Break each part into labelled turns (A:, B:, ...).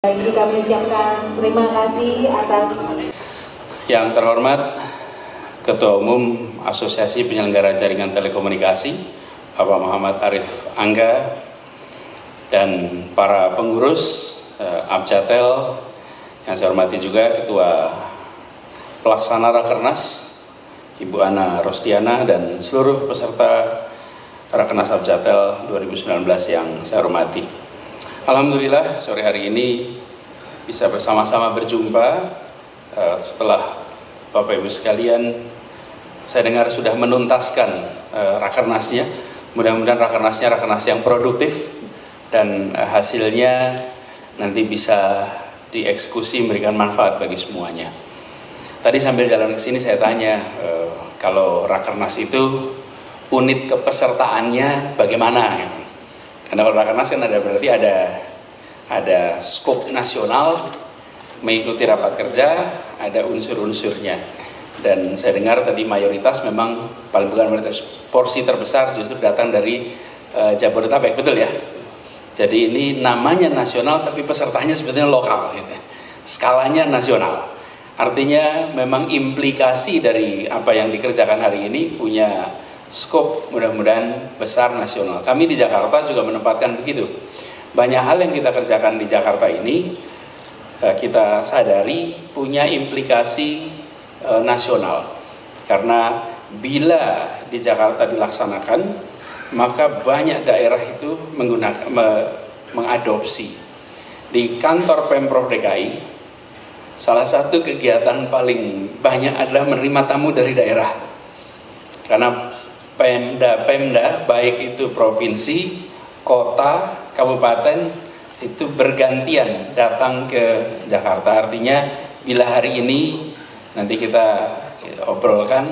A: Jadi kami ucapkan terima kasih atas
B: Yang terhormat Ketua Umum Asosiasi Penyelenggara Jaringan Telekomunikasi Bapak Muhammad Arif Angga dan para pengurus Abjatel, yang saya hormati juga Ketua Pelaksana Rakernas Ibu Ana Rosdiana dan seluruh peserta Rakernas Abjatel 2019 yang saya hormati. Alhamdulillah sore hari ini bisa bersama-sama berjumpa setelah Bapak Ibu sekalian, saya dengar sudah menuntaskan Rakernasnya. Mudah-mudahan Rakernasnya Rakernas yang produktif dan hasilnya nanti bisa dieksekusi memberikan manfaat bagi semuanya. Tadi sambil jalan ke sini saya tanya, kalau Rakernas itu unit kepesertaannya bagaimana? Karena kalau Rakernas kan berarti ada skop nasional, mengikuti rapat kerja, ada unsur-unsurnya. Dan saya dengar tadi mayoritas memang, paling bukan mayoritas, porsi terbesar justru datang dari Jabodetabek, betul ya? Jadi ini namanya nasional tapi pesertanya sebetulnya lokal, gitu. Skalanya nasional. Artinya memang implikasi dari apa yang dikerjakan hari ini punya skop mudah-mudahan besar nasional. Kami di Jakarta juga menempatkan begitu. Banyak hal yang kita kerjakan di Jakarta ini kita sadari punya implikasi nasional. Karena bila di Jakarta dilaksanakan, maka banyak daerah itu mengadopsi. Di kantor Pemprov DKI, salah satu kegiatan paling banyak adalah menerima tamu dari daerah. Karena Pemda, baik itu provinsi, kota, kabupaten, itu bergantian datang ke Jakarta. Artinya bila hari ini nanti kita obrolkan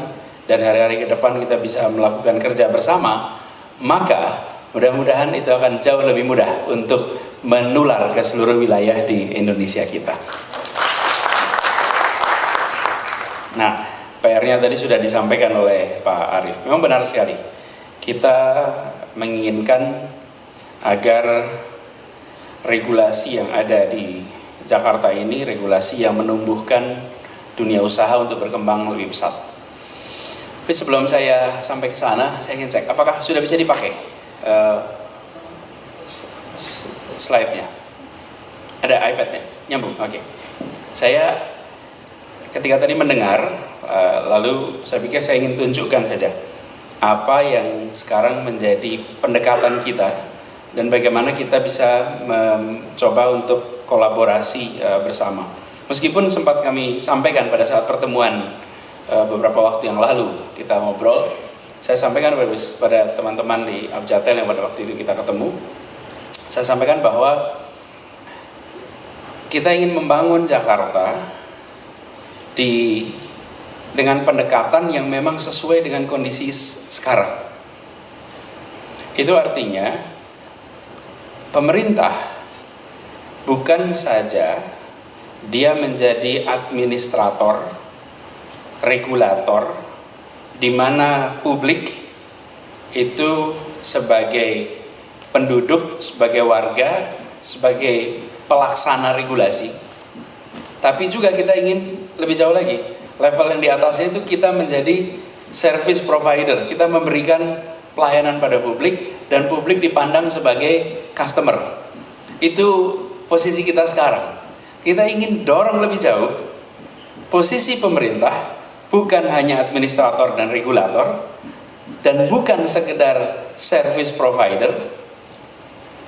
B: dan hari-hari ke depan kita bisa melakukan kerja bersama, maka mudah-mudahan itu akan jauh lebih mudah untuk menular ke seluruh wilayah di Indonesia kita. Nah, PR-nya tadi sudah disampaikan oleh Pak Arif. Memang benar sekali. Kita menginginkan agar regulasi yang ada di Jakarta ini, regulasi yang menumbuhkan dunia usaha untuk berkembang lebih pesat. Tapi sebelum saya sampai ke sana, saya ingin cek apakah sudah bisa dipakai slide-nya. Ada iPad-nya, nyambung. Oke. Saya ketika tadi mendengar, lalu saya pikir saya ingin tunjukkan saja apa yang sekarang menjadi pendekatan kita dan bagaimana kita bisa mencoba untuk kolaborasi bersama. Meskipun sempat kami sampaikan pada saat pertemuan beberapa waktu yang lalu kita ngobrol, saya sampaikan pada teman-teman di Abjatel yang pada waktu itu kita ketemu, saya sampaikan bahwa kita ingin membangun Jakarta dengan pendekatan yang memang sesuai dengan kondisi sekarang. Itu artinya pemerintah bukan saja dia menjadi administrator, regulator, di mana publik itu sebagai penduduk, sebagai warga, sebagai pelaksana regulasi. Tapi juga kita ingin lebih jauh lagi. Level yang di atasnya itu kita menjadi service provider. Kita memberikan pelayanan pada publik dan publik dipandang sebagai customer. Itu posisi kita sekarang. Kita ingin dorong lebih jauh. Posisi pemerintah bukan hanya administrator dan regulator dan bukan sekedar service provider,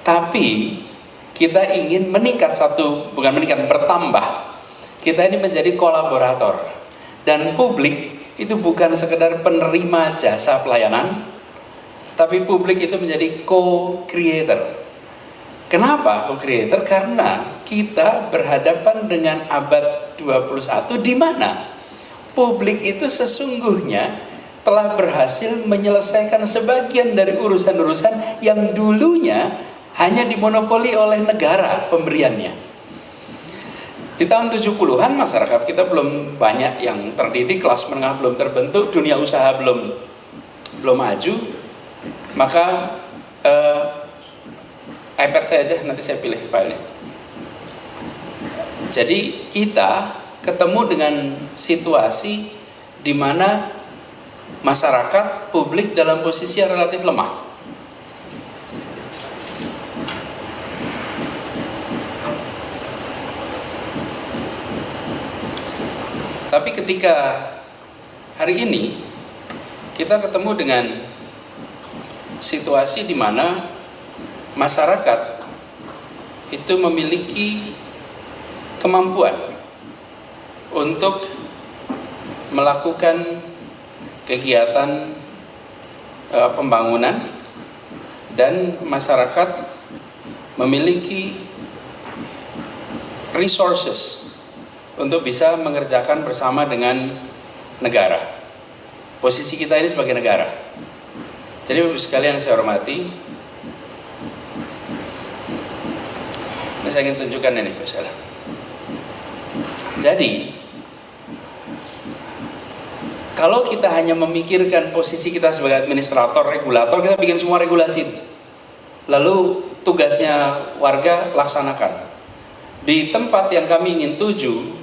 B: tapi kita ingin bertambah. Kita ini menjadi kolaborator. Dan publik itu bukan sekedar penerima jasa pelayanan, tapi publik itu menjadi co-creator. Kenapa co-creator? Karena kita berhadapan dengan abad 21 di mana publik itu sesungguhnya telah berhasil menyelesaikan sebagian dari urusan-urusan yang dulunya hanya dimonopoli oleh negara pemberiannya. Di tahun 70-an masyarakat kita belum banyak yang terdidik, kelas menengah belum terbentuk, dunia usaha belum maju. Maka iPad saya aja, nanti saya pilih filenya. Jadi kita ketemu dengan situasi di mana masyarakat publik dalam posisi yang relatif lemah. Tapi ketika hari ini kita ketemu dengan situasi di mana masyarakat itu memiliki kemampuan untuk melakukan kegiatan pembangunan, dan masyarakat memiliki resources untuk bisa mengerjakan bersama dengan negara. Posisi kita ini sebagai negara. Jadi Bapak sekalian yang saya hormati, ini saya ingin tunjukkan ini Pak Salah. Jadi kalau kita hanya memikirkan posisi kita sebagai administrator, regulator, kita bikin semua regulasi itu. Lalu tugasnya warga laksanakan. Di tempat yang kami ingin tuju,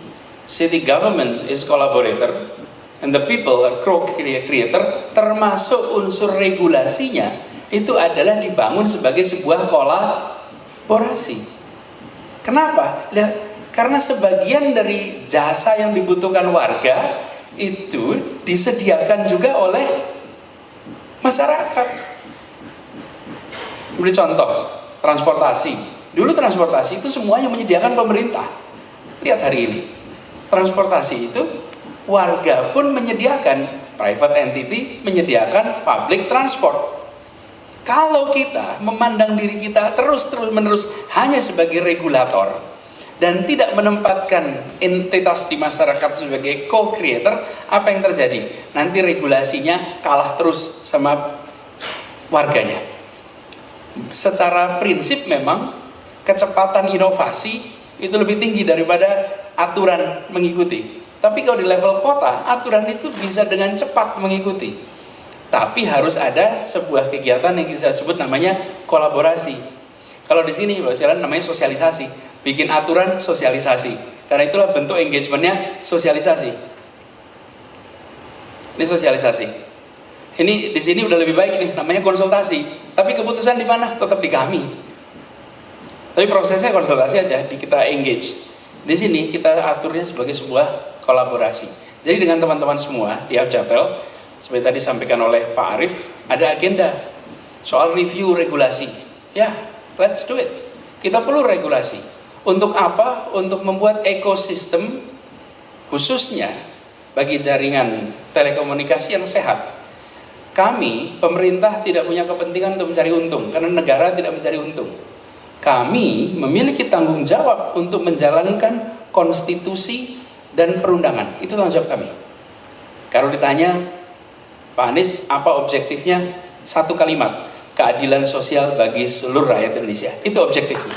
B: city government is collaborator and the people are co-creator, termasuk unsur regulasinya itu adalah dibangun sebagai sebuah kolaborasi. Kenapa? Karena sebagian dari jasa yang dibutuhkan warga itu disediakan juga oleh masyarakat. Beri contoh, transportasi. Dulu transportasi itu semuanya menyediakan pemerintah. Lihat hari ini, transportasi itu warga pun menyediakan, private entity menyediakan public transport. Kalau kita memandang diri kita terus-menerus hanya sebagai regulator dan tidak menempatkan entitas di masyarakat sebagai co-creator, apa yang terjadi? Nanti regulasinya kalah terus sama warganya. Secara prinsip memang kecepatan inovasi itu lebih tinggi daripada aturan mengikuti. Tapi kalau di level kota, aturan itu bisa dengan cepat mengikuti. Tapi harus ada sebuah kegiatan yang kita sebut namanya kolaborasi. Kalau di sini Bapak sekalian namanya sosialisasi. Bikin aturan sosialisasi. Karena itulah bentuk engagementnya sosialisasi. Ini sosialisasi. Ini di sini udah lebih baik nih, namanya konsultasi. Tapi keputusan di mana? Tetap di kami. Tapi prosesnya konsultasi aja, kita engage. Di sini kita aturnya sebagai sebuah kolaborasi. Jadi dengan teman-teman semua di Abjatel, seperti tadi disampaikan oleh Pak Arief, ada agenda soal review regulasi. Ya, let's do it. Kita perlu regulasi. Untuk apa? Untuk membuat ekosistem khususnya bagi jaringan telekomunikasi yang sehat. Kami, pemerintah tidak punya kepentingan untuk mencari untung, karena negara tidak mencari untung. Kami memiliki tanggung jawab untuk menjalankan konstitusi dan perundangan. Itu tanggung jawab kami. Kalau ditanya, Pak Anies, apa objektifnya? Satu kalimat, keadilan sosial bagi seluruh rakyat Indonesia. Itu objektifnya.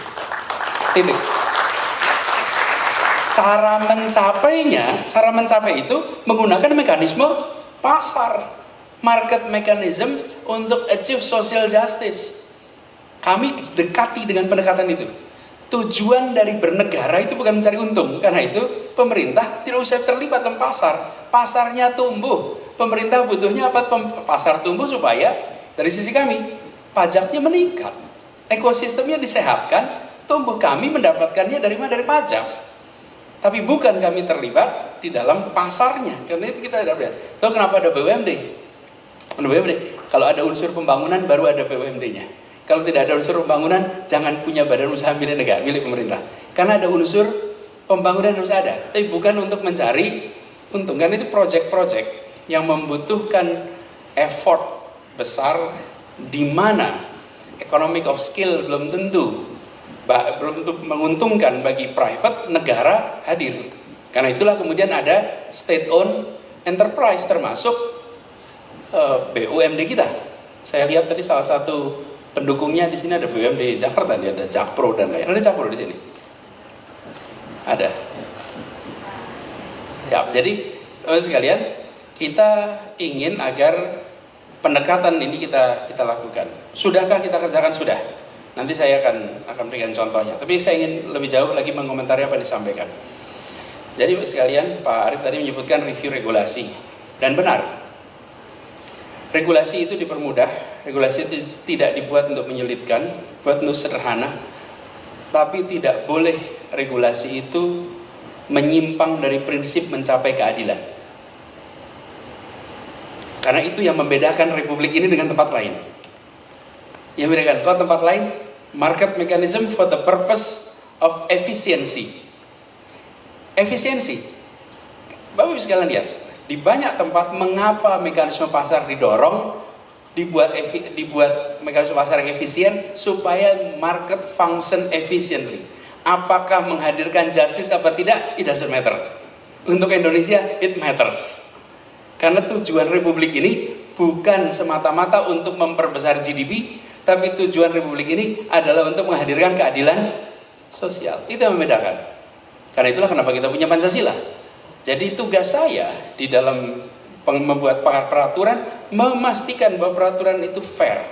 B: Titik. Cara mencapai itu menggunakan mekanisme pasar, market mechanism untuk achieve social justice. Kami dekati dengan pendekatan itu. Tujuan dari bernegara itu bukan mencari untung. Karena itu pemerintah tidak usah terlibat dalam pasar. Pasarnya tumbuh. Pemerintah butuhnya apa? Pasar tumbuh supaya dari sisi kami pajaknya meningkat, ekosistemnya disehatkan, tumbuh. Kami mendapatkannya dari mana? Dari pajak. Tapi bukan kami terlibat di dalam pasarnya. Karena itu kita tidak lihat. Tahu kenapa ada BUMD? Kalau ada unsur pembangunan baru ada BUMD-nya. Kalau tidak ada unsur pembangunan, jangan punya badan usaha milik negara, milik pemerintah. Karena ada unsur pembangunan harus ada, tapi bukan untuk mencari untung. Karena itu proyek-proyek yang membutuhkan effort besar, di mana economic of skill belum tentu menguntungkan bagi private, negara hadir. Karena itulah kemudian ada state-owned enterprise, termasuk BUMD kita. Saya lihat tadi salah satu pendukungnya di sini ada BUMD Jakarta, ada Jakpro dan lain. Ada Jakpro di sini. Ada. Ya, jadi teman-teman sekalian, kita ingin agar pendekatan ini kita lakukan. Sudahkah kita kerjakan? Sudah. Nanti saya akan berikan contohnya. Tapi saya ingin lebih jauh lagi mengomentari apa yang disampaikan. Jadi sekalian, Pak Arief tadi menyebutkan review regulasi. Dan benar, regulasi itu dipermudah. Regulasi itu tidak dibuat untuk menyulitkan, buat untuk sederhana. Tapi tidak boleh regulasi itu menyimpang dari prinsip mencapai keadilan. Karena itu yang membedakan republik ini dengan tempat lain. Yang membedakan, kalau tempat lain, market mechanism for the purpose of efficiency. Efisiensi. Bapak Ibu sekalian lihat, di banyak tempat mengapa mekanisme pasar didorong, dibuat mekanisme pasar yang efisien supaya market function efficiently. Apakah menghadirkan justice apa tidak? It doesn't matter. Untuk Indonesia, it matters. Karena tujuan republik ini bukan semata-mata untuk memperbesar GDP, tapi tujuan republik ini adalah untuk menghadirkan keadilan sosial. Itu yang membedakan. Karena itulah kenapa kita punya Pancasila. Jadi tugas saya di dalam membuat peraturan, memastikan bahwa peraturan itu fair,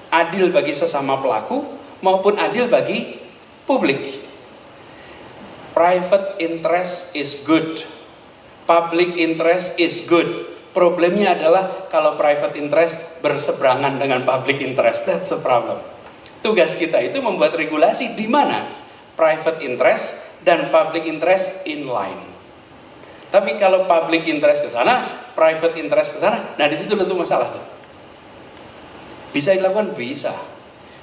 B: adil bagi sesama pelaku maupun adil bagi publik. Private interest is good, public interest is good. Problemnya adalah kalau private interest berseberangan dengan public interest. That's the problem. Tugas kita itu membuat regulasi di mana private interest dan public interest in line. Tapi kalau public interest ke sana, private interest ke sana, nah di situ letak masalah tuh. Bisa dilakukan? Bisa.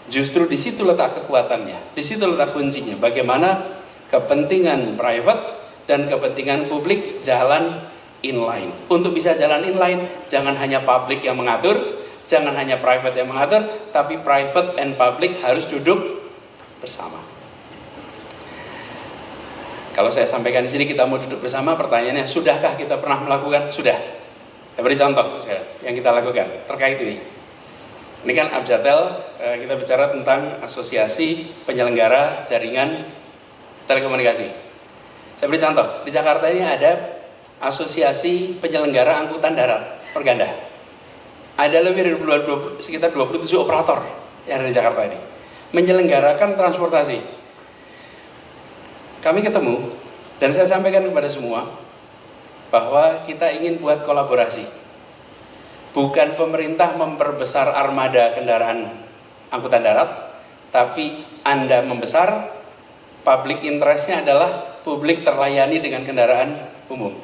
B: Justru di situ letak kekuatannya, di situ letak kuncinya. Bagaimana kepentingan private dan kepentingan publik jalan inline. Untuk bisa jalan inline, jangan hanya publik yang mengatur, jangan hanya private yang mengatur, tapi private and public harus duduk bersama. Kalau saya sampaikan di sini kita mau duduk bersama, pertanyaannya, sudahkah kita pernah melakukan? Sudah. Saya beri contoh yang kita lakukan terkait ini. Ini kan Abjatel, kita bicara tentang asosiasi penyelenggara jaringan telekomunikasi. Saya beri contoh, di Jakarta ini ada asosiasi penyelenggara angkutan darat Perganda. Ada lebih dari sekitar 27 operator yang ada di Jakarta ini menyelenggarakan transportasi. Kami ketemu dan saya sampaikan kepada semua bahwa kita ingin buat kolaborasi. Bukan pemerintah memperbesar armada kendaraan angkutan darat, tapi Anda membesar, public interest-nya adalah publik terlayani dengan kendaraan umum.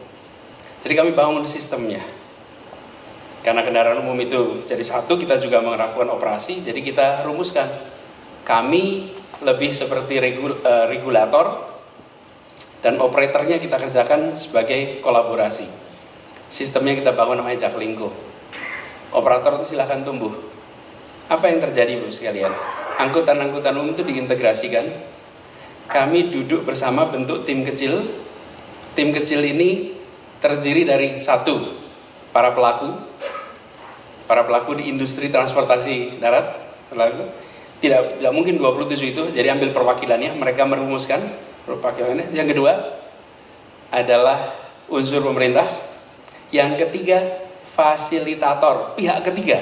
B: Jadi kami bangun sistemnya. Karena kendaraan umum itu jadi satu, kita juga melakukan operasi, jadi kita rumuskan. Kami lebih seperti regulator, dan operatornya kita kerjakan sebagai kolaborasi. Sistemnya kita bangun namanya Jaklingko. Operator itu silahkan tumbuh. Apa yang terjadi Bapak sekalian? Angkutan-angkutan umum itu diintegrasikan. Kami duduk bersama bentuk tim kecil. Tim kecil ini terdiri dari satu, para pelaku di industri transportasi darat. Tidak mungkin 27 itu, jadi ambil perwakilannya, mereka merumuskan perwakilannya. Yang kedua adalah unsur pemerintah. Yang ketiga, fasilitator, pihak ketiga.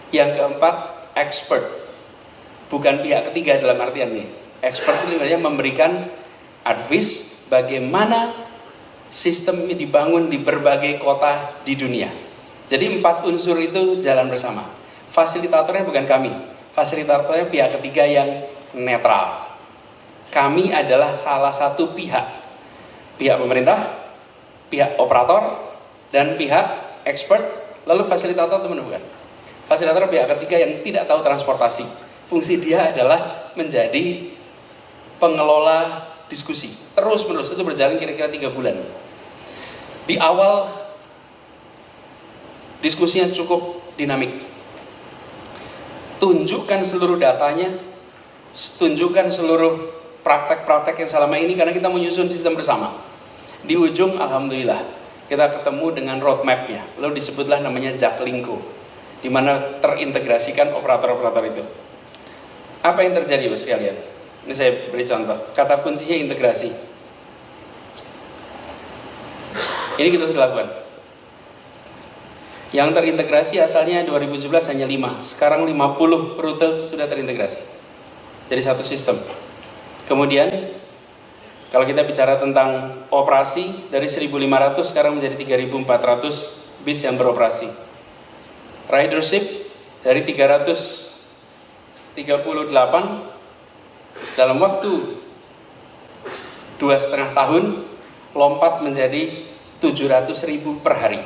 B: Yang keempat, expert. Bukan pihak ketiga dalam artian ini. Expert itu sebenarnya memberikan advice bagaimana sistem ini dibangun di berbagai kota di dunia. Jadi 4 unsur itu jalan bersama. Fasilitatornya bukan kami. Fasilitatornya pihak ketiga yang netral. Kami adalah salah satu pihak. Pihak pemerintah, pihak operator, dan pihak expert. Lalu fasilitator itu bukan. Fasilitator pihak ketiga yang tidak tahu transportasi. Fungsi dia adalah menjadi pengelola diskusi. Terus-menerus itu berjalan kira-kira 3 bulan. Di awal diskusinya cukup dinamik. Tunjukkan seluruh datanya, tunjukkan seluruh praktek-praktek yang selama ini, karena kita menyusun sistem bersama. Di ujung, alhamdulillah, kita ketemu dengan roadmap-nya. Lalu disebutlah namanya Jaklingko, di mana terintegrasikan operator-operator itu. Apa yang terjadi Bapak sekalian? Ini saya beri contoh. Kata kuncinya integrasi. Ini kita sudah lakukan. Yang terintegrasi asalnya 2017 hanya 5, sekarang 50 rute sudah terintegrasi. Jadi satu sistem. Kemudian kalau kita bicara tentang operasi, dari 1.500 sekarang menjadi 3.400 bis yang beroperasi. Ridership dari 338 dalam waktu 2,5 tahun lompat menjadi 700.000 per hari.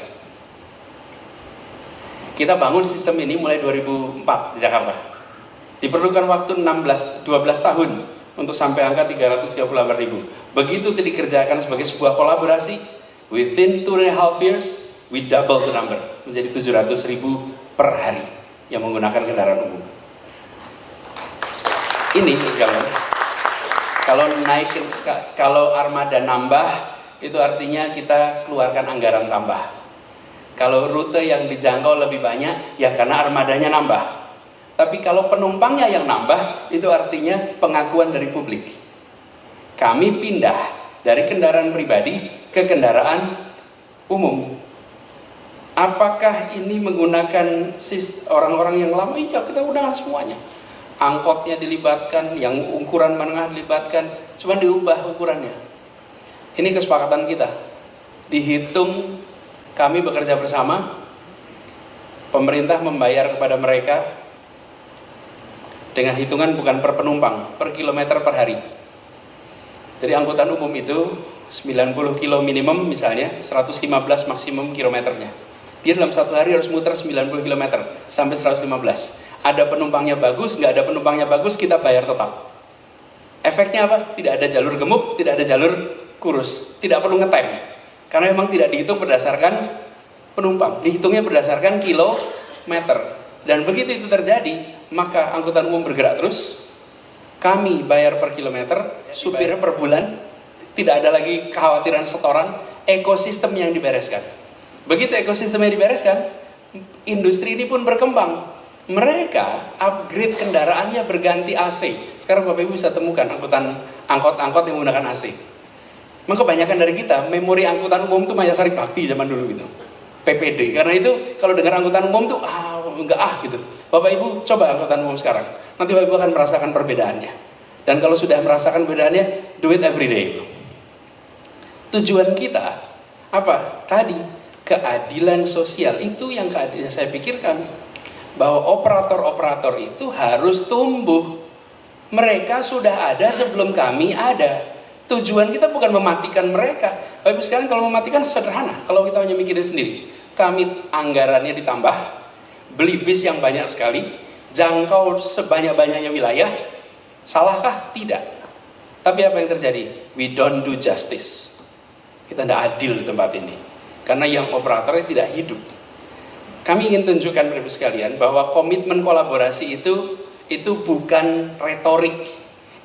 B: Kita bangun sistem ini mulai 2004 di Jakarta. Diperlukan waktu 12 tahun untuk sampai angka 338.000. Begitu dikerjakan sebagai sebuah kolaborasi, within 2.5 years, we double the number, menjadi 700.000 per hari yang menggunakan kendaraan umum. Ini kalau armada nambah, itu artinya kita keluarkan anggaran tambah. Kalau rute yang dijangkau lebih banyak, ya karena armadanya nambah. Tapi kalau penumpangnya yang nambah, itu artinya pengakuan dari publik. Kami pindah dari kendaraan pribadi ke kendaraan umum. Apakah ini menggunakan orang-orang yang lama? Iya, kita gunakan semuanya. Angkotnya dilibatkan, yang ukuran menengah dilibatkan, cuma diubah ukurannya. Ini kesepakatan kita. Dihitung, kami bekerja bersama, pemerintah membayar kepada mereka dengan hitungan bukan per penumpang, per kilometer per hari. Jadi angkutan umum itu 90 kilo minimum misalnya, 115 maksimum kilometernya. Dia dalam satu hari harus muter 90 km sampai 115. Ada penumpangnya bagus, nggak ada penumpangnya bagus, kita bayar tetap. Efeknya apa? Tidak ada jalur gemuk, tidak ada jalur kurus, tidak perlu ngetem. Karena memang tidak dihitung berdasarkan penumpang, dihitungnya berdasarkan kilometer. Dan begitu itu terjadi, maka angkutan umum bergerak terus. Kami bayar per kilometer, supirnya per bulan, tidak ada lagi kekhawatiran setoran, ekosistem yang dibereskan. Begitu ekosistemnya dibereskan, industri ini pun berkembang. Mereka upgrade kendaraannya berganti AC. Sekarang Bapak Ibu bisa temukan angkot-angkot yang menggunakan AC. Maka kebanyakan dari kita, memori angkutan umum itu Maya Sari Bakti zaman dulu gitu. PPD. Karena itu kalau dengar angkutan umum tuh enggak gitu. Bapak Ibu coba angkutan umum sekarang. Nanti Bapak Ibu akan merasakan perbedaannya. Dan kalau sudah merasakan perbedaannya, do it every day. Tujuan kita apa? Tadi keadilan sosial itu yang saya pikirkan, bahwa operator-operator itu harus tumbuh. Mereka sudah ada sebelum kami ada. Tujuan kita bukan mematikan mereka. Bapak Ibu sekalian, kalau mematikan sederhana. Kalau kita hanya mikirin sendiri, kami anggarannya ditambah, beli bis yang banyak sekali, jangkau sebanyak-banyaknya wilayah. Salahkah? Tidak. Tapi apa yang terjadi? We don't do justice. Kita tidak adil di tempat ini. Karena yang operatornya tidak hidup. Kami ingin tunjukkan Bapak Ibu sekalian bahwa komitmen kolaborasi itu bukan retorik.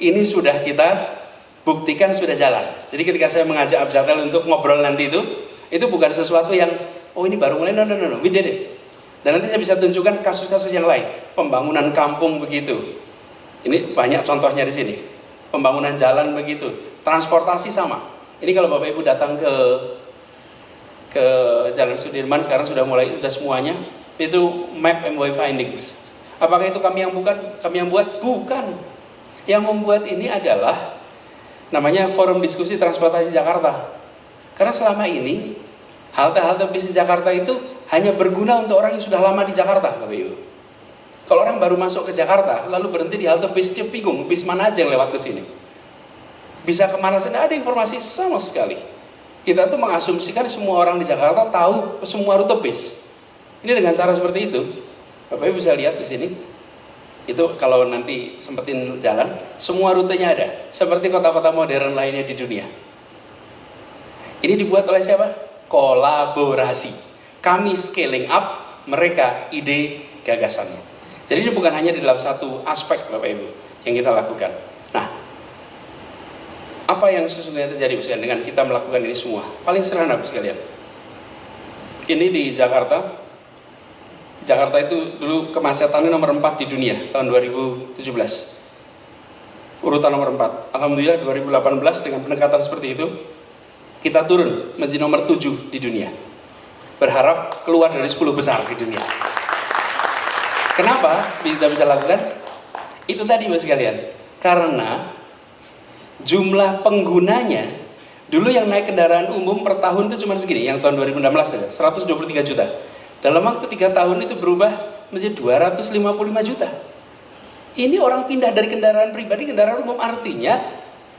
B: Ini sudah kita buktikan sudah jalan. Jadi ketika saya mengajak Abzatel untuk ngobrol nanti itu bukan sesuatu yang ini baru mulai, no, we did it. Dan nanti saya bisa tunjukkan kasus-kasus yang lain. Pembangunan kampung begitu. Ini banyak contohnya di sini. Pembangunan jalan begitu. Transportasi sama. Ini kalau Bapak Ibu datang ke Jalan Sudirman sekarang sudah semuanya. Itu map MOI findings. Apakah itu kami yang buat? Bukan. Yang membuat ini adalah namanya Forum Diskusi Transportasi Jakarta. Karena selama ini halte-halte bis di Jakarta itu hanya berguna untuk orang yang sudah lama di Jakarta, Bapak Ibu. Kalau orang baru masuk ke Jakarta lalu berhenti di halte bis, dia bingung bis mana aja yang lewat ke sini. Bisa kemana saja, ada informasi sama sekali. Kita tuh mengasumsikan semua orang di Jakarta tahu semua rute bis. Ini dengan cara seperti itu, Bapak Ibu bisa lihat di sini. Itu kalau nanti sempetin jalan, semua rutenya ada. Seperti kota-kota modern lainnya di dunia. Ini dibuat oleh siapa? Kolaborasi. Kami scaling up, mereka ide gagasannya. Jadi ini bukan hanya di dalam satu aspek Bapak Ibu yang kita lakukan. Nah, apa yang sesungguhnya terjadi dengan kita melakukan ini semua? Paling sederhana sekalian. Ini di Jakarta. Jakarta itu dulu kemacetannya nomor 4 di dunia tahun 2017. Urutan nomor 4. Alhamdulillah 2018 dengan pendekatan seperti itu kita turun menjadi nomor 7 di dunia. berharap keluar dari 10 besar di dunia. Kenapa kita bisa lakukan? Itu tadi Bapak sekalian, karena jumlah penggunanya, dulu yang naik kendaraan umum per tahun itu cuma segini, yang tahun 2016 saja, 123 juta. Dalam waktu 3 tahun itu berubah menjadi 255 juta. Ini orang pindah dari kendaraan pribadi ke kendaraan umum, artinya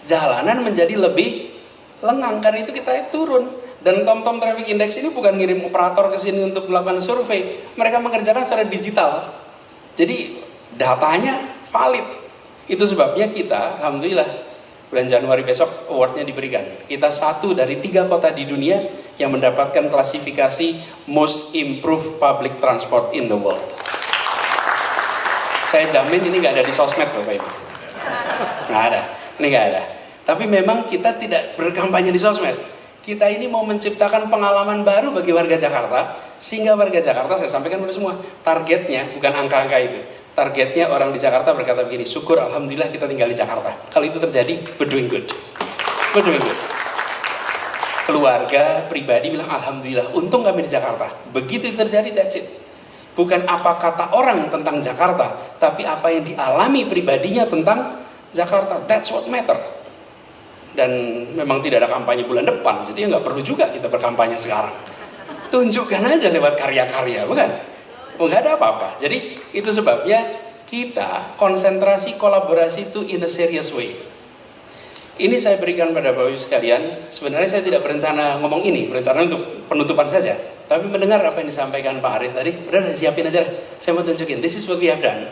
B: jalanan menjadi lebih lengang, karena itu kita turun. Dan TomTom Traffic Index ini bukan ngirim operator ke sini untuk melakukan survei, mereka mengerjakan secara digital. Jadi datanya valid. Itu sebabnya kita, alhamdulillah, bulan Januari besok awardnya diberikan. Kita 1 dari 3 kota di dunia yang mendapatkan klasifikasi Most Improved Public Transport in the World. Saya jamin ini nggak ada di sosmed Bapak Ibu. Nggak ada, ini nggak ada. Tapi memang kita tidak berkampanye di sosmed. Kita ini mau menciptakan pengalaman baru bagi warga Jakarta, sehingga warga Jakarta, saya sampaikan kepada semua, targetnya bukan angka-angka itu. Targetnya orang di Jakarta berkata begini, syukur alhamdulillah kita tinggal di Jakarta. Kalau itu terjadi, we're doing good. We're doing good. Keluarga, pribadi bilang alhamdulillah, untung kami di Jakarta. Begitu itu terjadi, that's it. Bukan apa kata orang tentang Jakarta, tapi apa yang dialami pribadinya tentang Jakarta. That's what matter. Dan memang tidak ada kampanye bulan depan, jadi nggak perlu juga kita berkampanye sekarang. Tunjukkan aja lewat karya-karya, bukan? Nggak ada apa-apa. Jadi itu sebabnya kita konsentrasi kolaborasi itu in a serious way. Ini saya berikan pada Bapak Ibu sekalian. Sebenarnya saya tidak berencana ngomong ini, berencana untuk penutupan saja. Tapi mendengar apa yang disampaikan Pak Arief tadi, udah siapin aja. Saya mau tunjukin, this is what we have done.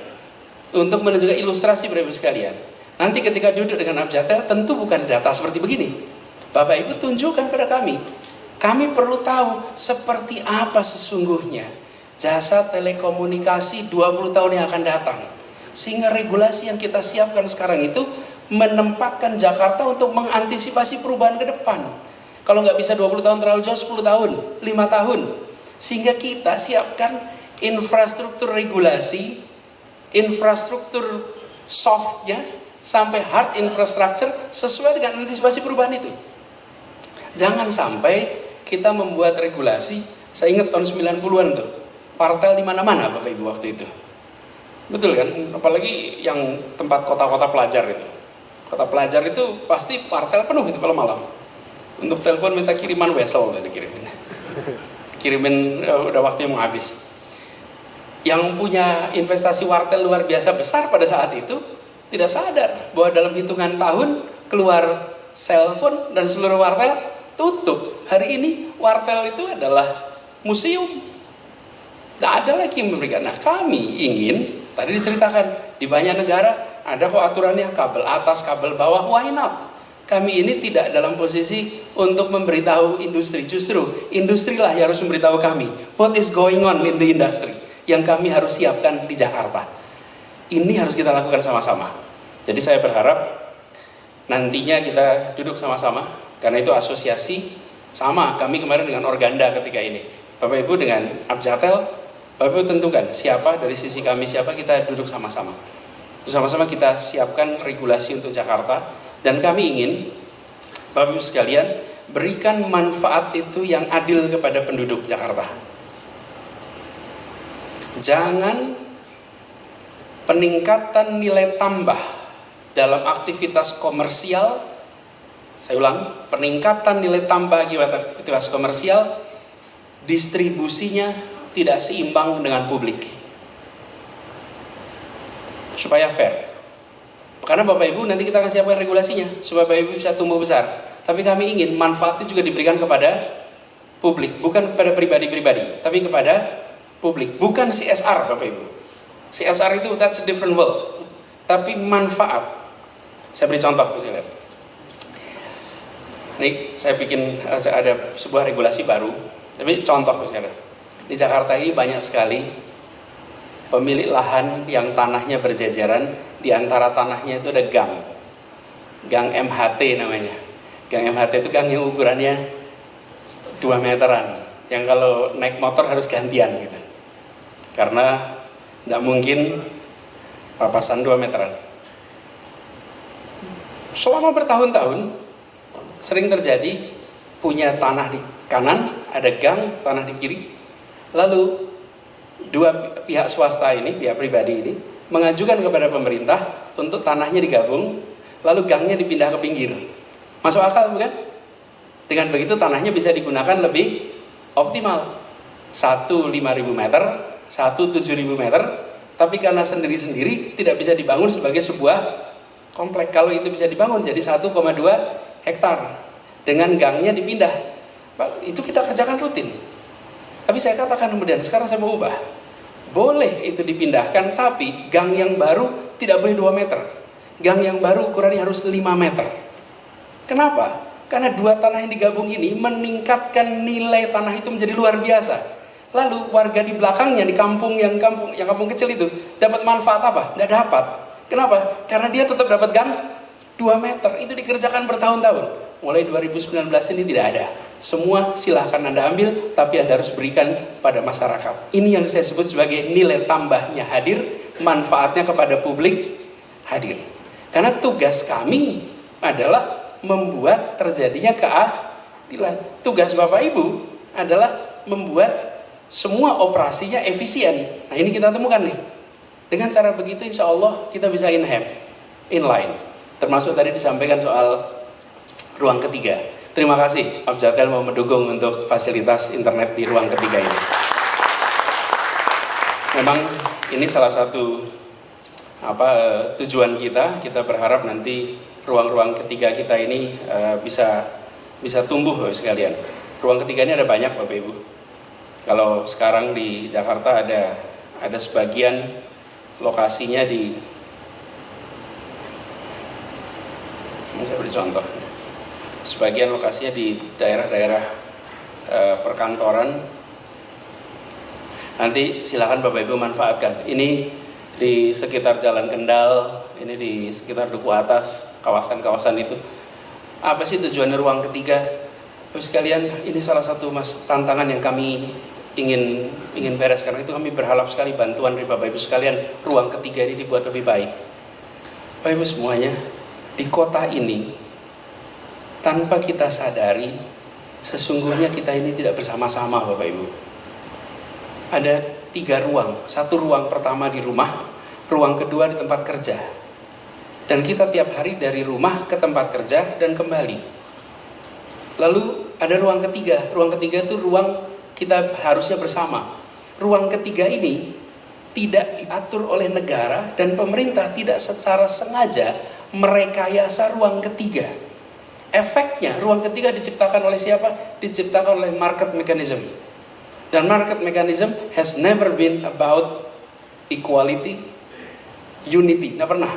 B: Untuk menunjukkan ilustrasi Bapak Ibu sekalian. Nanti ketika duduk dengan Abjatel, tentu bukan data seperti begini. Bapak Ibu tunjukkan pada kami. Kami perlu tahu seperti apa sesungguhnya jasa telekomunikasi 20 tahun yang akan datang. Sehingga regulasi yang kita siapkan sekarang itu menempatkan Jakarta untuk mengantisipasi perubahan ke depan. Kalau nggak bisa 20 tahun terlalu jauh, 10 tahun, 5 tahun. Sehingga kita siapkan infrastruktur regulasi, infrastruktur softnya, sampai hard infrastructure sesuai dengan antisipasi perubahan itu. Jangan sampai kita membuat regulasi, saya ingat tahun 90-an tuh, partel di mana-mana Bapak Ibu waktu itu. Betul kan? Apalagi yang tempat kota-kota pelajar itu. Kota pelajar itu pasti partel penuh itu kalau malam. Untuk telepon minta kiriman wesel udah dikirimin. Kirimin udah waktu yang mau habis. Yang punya investasi wartel luar biasa besar pada saat itu tidak sadar bahwa dalam hitungan tahun keluar cellphone dan seluruh wartel tutup. Hari ini wartel itu adalah museum. Tidak ada lagi yang memberikan. Nah kami ingin, tadi diceritakan, di banyak negara ada kok aturannya, kabel atas, kabel bawah, why not? Kami ini tidak dalam posisi untuk memberitahu industri. Justru industri lah yang harus memberitahu kami what is going on in the industry, yang kami harus siapkan di Jakarta. Ini harus kita lakukan sama-sama. Jadi saya berharap nantinya kita duduk sama-sama, karena itu asosiasi sama kami kemarin dengan Organda ketika ini. Bapak Ibu dengan Abjatel, Bapak Ibu tentukan siapa dari sisi kami, siapa, kita duduk sama-sama. Sama-sama kita siapkan regulasi untuk Jakarta, dan kami ingin Bapak Ibu sekalian berikan manfaat itu yang adil kepada penduduk Jakarta. Jangan peningkatan nilai tambah dalam aktivitas komersial, saya ulang, peningkatan nilai tambah akibat aktivitas komersial, distribusinya tidak seimbang dengan publik. Supaya fair. Karena Bapak Ibu nanti kita akan siapkan regulasinya, supaya Bapak Ibu bisa tumbuh besar. Tapi kami ingin manfaatnya juga diberikan kepada publik, bukan kepada pribadi-pribadi, tapi kepada publik. Bukan CSR Bapak Ibu. CSR itu that's a different world. Tapi manfaat. Saya beri contoh, misalnya. Ini saya bikin ada sebuah regulasi baru. Tapi contoh, misalnya. Di Jakarta ini banyak sekali pemilik lahan yang tanahnya berjejeran. Di antara tanahnya itu ada gang. Gang MHT namanya. Gang MHT itu gang yang ukurannya 2 meteran. Yang kalau naik motor harus gantian gitu. Karena tidak mungkin papasan 2 meteran. Selama bertahun-tahun sering terjadi punya tanah di kanan, ada gang tanah di kiri. Lalu dua pihak swasta ini, pihak pribadi ini mengajukan kepada pemerintah untuk tanahnya digabung, lalu gangnya dipindah ke pinggir. Masuk akal bukan? Dengan begitu tanahnya bisa digunakan lebih optimal. Satu 5.000 meter, satu 7.000 meter, tapi karena sendiri-sendiri tidak bisa dibangun sebagai sebuah komplek. Kalau itu bisa dibangun jadi 1,2 hektar dengan gangnya dipindah. Pak, itu kita kerjakan rutin. Tapi saya katakan kemudian, sekarang saya mau ubah. Boleh itu dipindahkan, tapi gang yang baru tidak boleh 2 meter. Gang yang baru ukurannya harus 5 meter. Kenapa? Karena dua tanah yang digabung ini meningkatkan nilai tanah itu menjadi luar biasa. Lalu warga di belakangnya, di kampung yang kampung kecil itu, dapat manfaat apa? Nggak dapat. Kenapa? Karena dia tetap dapat gang 2 meter. Itu dikerjakan bertahun-tahun. Mulai 2019 ini tidak ada. Semua silahkan Anda ambil, tapi Anda harus berikan pada masyarakat. Ini yang saya sebut sebagai nilai tambahnya hadir, manfaatnya kepada publik hadir. Karena tugas kami adalah membuat terjadinya keadilan. Tugas Bapak Ibu adalah membuat semua operasinya efisien. Nah ini kita temukan nih. Dengan cara begitu insya Allah kita bisa inline. Termasuk tadi disampaikan soal ruang ketiga. Terima kasih Pak Jatel mau mendukung untuk fasilitas internet di ruang ketiga ini. Memang ini salah satu tujuan kita berharap nanti ruang-ruang ketiga kita ini bisa tumbuh Bapak sekalian. Ruang ketiga ini ada banyak Bapak Ibu. Kalau sekarang di Jakarta ada sebagian lokasinya saya beri contoh. Sebagian lokasinya di daerah-daerah perkantoran. Nanti silakan Bapak Ibu manfaatkan. Ini di sekitar Jalan Kendal, ini di sekitar Duku Atas, kawasan-kawasan itu. Apa sih tujuannya ruang ketiga? Terus sekalian, ini salah satu tantangan yang kami ingin beres. Karena itu kami berharap sekali bantuan dari Bapak Ibu sekalian, ruang ketiga ini dibuat lebih baik. Bapak Ibu semuanya, di kota ini, tanpa kita sadari, sesungguhnya kita ini tidak bersama-sama Bapak Ibu. Ada 3 ruang. Satu ruang pertama di rumah, ruang kedua di tempat kerja. Dan kita tiap hari dari rumah ke tempat kerja dan kembali. Lalu ada ruang ketiga. Ruang ketiga itu ruang kita harusnya bersama. Ruang ketiga ini tidak diatur oleh negara dan pemerintah tidak secara sengaja merekayasa ruang ketiga. Efeknya ruang ketiga diciptakan oleh siapa? Diciptakan oleh market mechanism. Dan market mechanism has never been about equality, unity. Nggak pernah.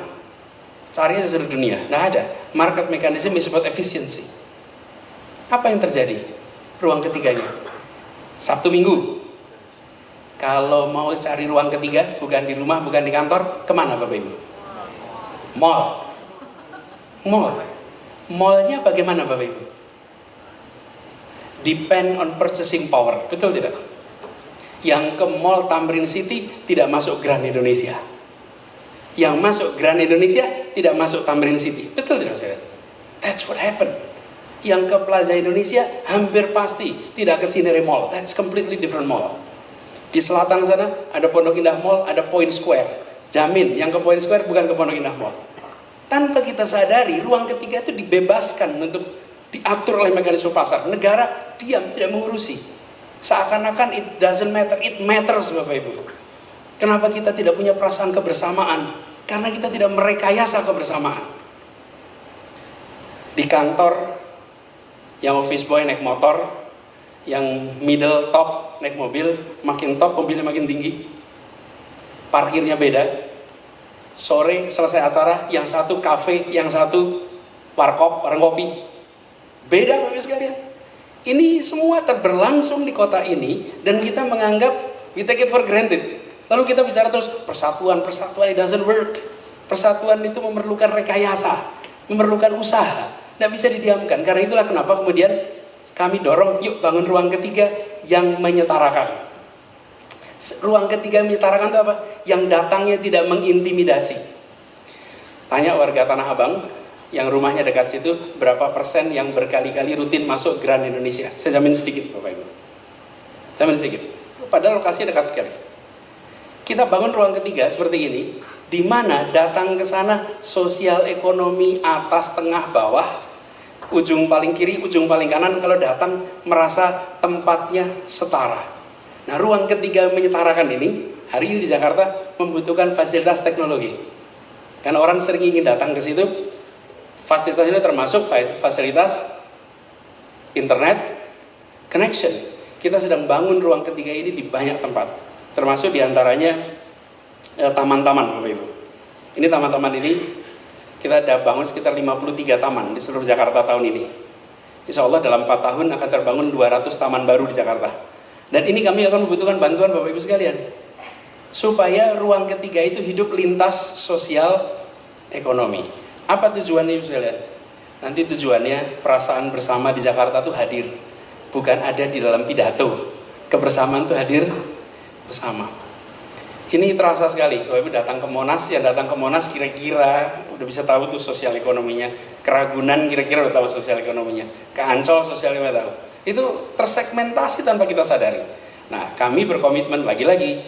B: Cari aja seluruh dunia. Nggak ada. Market mechanism is about efficiency. Apa yang terjadi? Ruang ketiganya. Sabtu Minggu. Kalau mau cari ruang ketiga, bukan di rumah, bukan di kantor, kemana Bapak Ibu? Mall. Mall. Mallnya bagaimana Bapak Ibu? Depend on purchasing power, betul tidak? Yang ke Mall Tamrin City tidak masuk Grand Indonesia. Yang masuk Grand Indonesia tidak masuk Tamrin City, betul tidak saudara? That's what happened. Yang ke Plaza Indonesia hampir pasti tidak ke Cinere Mall. That's completely different mall. Di selatan sana ada Pondok Indah Mall, ada Point Square. Jamin yang ke Point Square bukan ke Pondok Indah Mall. Tanpa kita sadari, ruang ketiga itu dibebaskan untuk diatur oleh mekanisme pasar. Negara diam, tidak mengurusi. Seakan-akan it doesn't matter, it matters Bapak Ibu. Kenapa kita tidak punya perasaan kebersamaan? Karena kita tidak merekayasa kebersamaan. Di kantor, yang office boy naik motor, yang middle top naik mobil, makin top mobilnya makin tinggi. Parkirnya beda. Sore selesai acara, yang satu kafe, yang satu warkop, warung kopi. Beda Bapak sekalian. Ini semua berlangsung di kota ini dan kita menganggap we take it for granted. Lalu kita bicara terus persatuan, it doesn't work. Persatuan itu memerlukan rekayasa, memerlukan usaha. Tidak bisa didiamkan. Karena itulah kenapa kemudian kami dorong yuk bangun ruang ketiga yang menyetarakan. Ruang ketiga yang menyetarakan itu apa? Yang datangnya tidak mengintimidasi. Tanya warga Tanah Abang, yang rumahnya dekat situ, berapa persen yang berkali-kali rutin masuk Grand Indonesia? Saya jamin sedikit Bapak Ibu. Jamin sedikit. Padahal lokasinya dekat sekali. Kita bangun ruang ketiga seperti ini, di mana datang ke sana sosial ekonomi atas, tengah, bawah, ujung paling kiri, ujung paling kanan, kalau datang merasa tempatnya setara. Nah, ruang ketiga menyetarakan ini, hari ini di Jakarta membutuhkan fasilitas teknologi. Karena orang sering ingin datang ke situ. Fasilitas ini termasuk fasilitas internet connection. Kita sedang bangun ruang ketiga ini di banyak tempat, termasuk diantaranya taman-taman Bapak Ibu. Ini taman-taman ini kita sudah bangun sekitar 53 taman di seluruh Jakarta tahun ini. Insya Allah dalam 4 tahun akan terbangun 200 taman baru di Jakarta. Dan ini kami akan membutuhkan bantuan Bapak Ibu sekalian, supaya ruang ketiga itu hidup lintas sosial ekonomi. Apa tujuannya Ibu sekalian? Nanti tujuannya perasaan bersama di Jakarta itu hadir, bukan ada di dalam pidato. Kebersamaan itu hadir bersama. Ini terasa sekali. Bapak Ibu datang ke Monas, yang datang ke Monas kira-kira udah bisa tahu tuh sosial ekonominya. Keragunan kira-kira udah tahu sosial ekonominya. Ke Ancol sosial ekonominya tahu. Itu tersegmentasi tanpa kita sadari. Nah, kami berkomitmen lagi-lagi.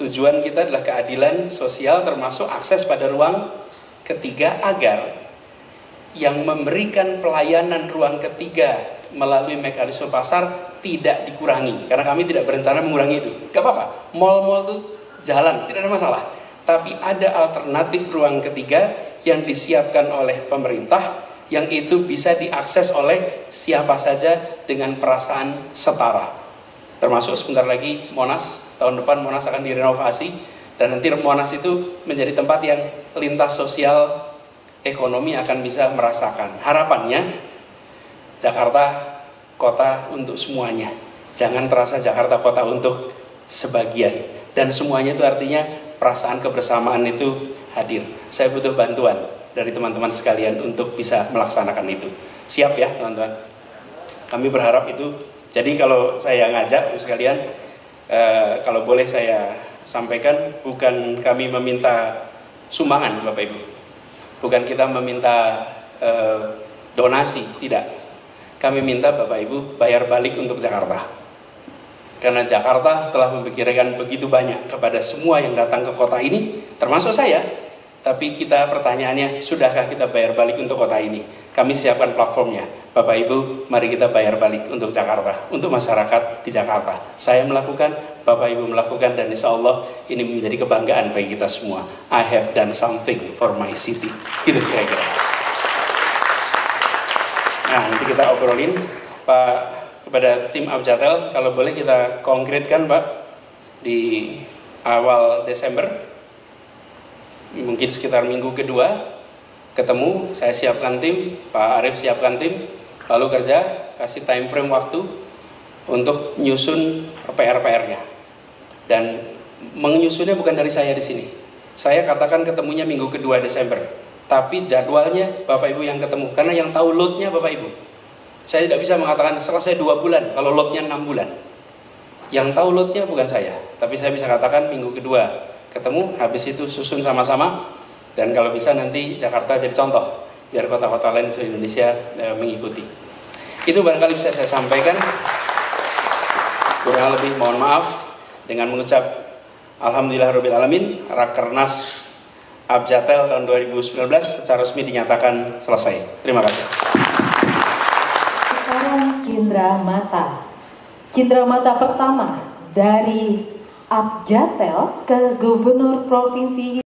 B: Tujuan kita adalah keadilan sosial, termasuk akses pada ruang ketiga, agar yang memberikan pelayanan ruang ketiga melalui mekanisme pasar tidak dikurangi, karena kami tidak berencana mengurangi itu. Gak apa-apa, mal-mal itu jalan, tidak ada masalah. Tapi ada alternatif ruang ketiga yang disiapkan oleh pemerintah, yang itu bisa diakses oleh siapa saja dengan perasaan setara. Termasuk sebentar lagi Monas, tahun depan Monas akan direnovasi. Dan nanti Monas itu menjadi tempat yang lintas sosial ekonomi akan bisa merasakan. Harapannya Jakarta kota untuk semuanya. Jangan terasa Jakarta kota untuk sebagian. Dan semuanya itu artinya perasaan kebersamaan itu hadir. Saya butuh bantuan dari teman-teman sekalian untuk bisa melaksanakan itu. Siap ya teman-teman? Kami berharap itu. Jadi kalau saya ngajak sekalian, kalau boleh saya sampaikan, bukan kami meminta sumbangan Bapak Ibu, bukan kita meminta donasi, tidak. Kami minta Bapak Ibu bayar balik untuk Jakarta, karena Jakarta telah memberikan begitu banyak kepada semua yang datang ke kota ini, termasuk saya. Tapi kita pertanyaannya, sudahkah kita bayar balik untuk kota ini? Kami siapkan platformnya. Bapak Ibu, mari kita bayar balik untuk Jakarta, untuk masyarakat di Jakarta. Saya melakukan, Bapak Ibu melakukan, dan insya Allah ini menjadi kebanggaan bagi kita semua. I have done something for my city. Gitu kira-kira. Nah, nanti kita obrolin, Pak, kepada tim Abjatel, kalau boleh kita konkretkan, Pak, di awal Desember. Mungkin sekitar minggu kedua ketemu, saya siapkan tim, Pak Arief siapkan tim, lalu kerja, kasih time frame waktu untuk nyusun PR-PR-nya. Dan menyusunnya bukan dari saya di sini. Saya katakan ketemunya minggu kedua Desember, tapi jadwalnya Bapak Ibu yang ketemu, karena yang tahu loadnya Bapak Ibu. Saya tidak bisa mengatakan selesai 2 bulan kalau loadnya 6 bulan. Yang tahu loadnya bukan saya, tapi saya bisa katakan minggu kedua ketemu, habis itu susun sama-sama, dan kalau bisa nanti Jakarta jadi contoh biar kota-kota lain di seluruh Indonesia mengikuti. Itu barangkali bisa saya sampaikan. Kurang lebih mohon maaf, dengan mengucap Alhamdulillahirabbil alamin, Rakernas Abjatel tahun 2019 secara resmi dinyatakan selesai. Terima kasih.
A: Sekarang cindera mata. Cindera mata pertama dari Abjatel ke Gubernur Provinsi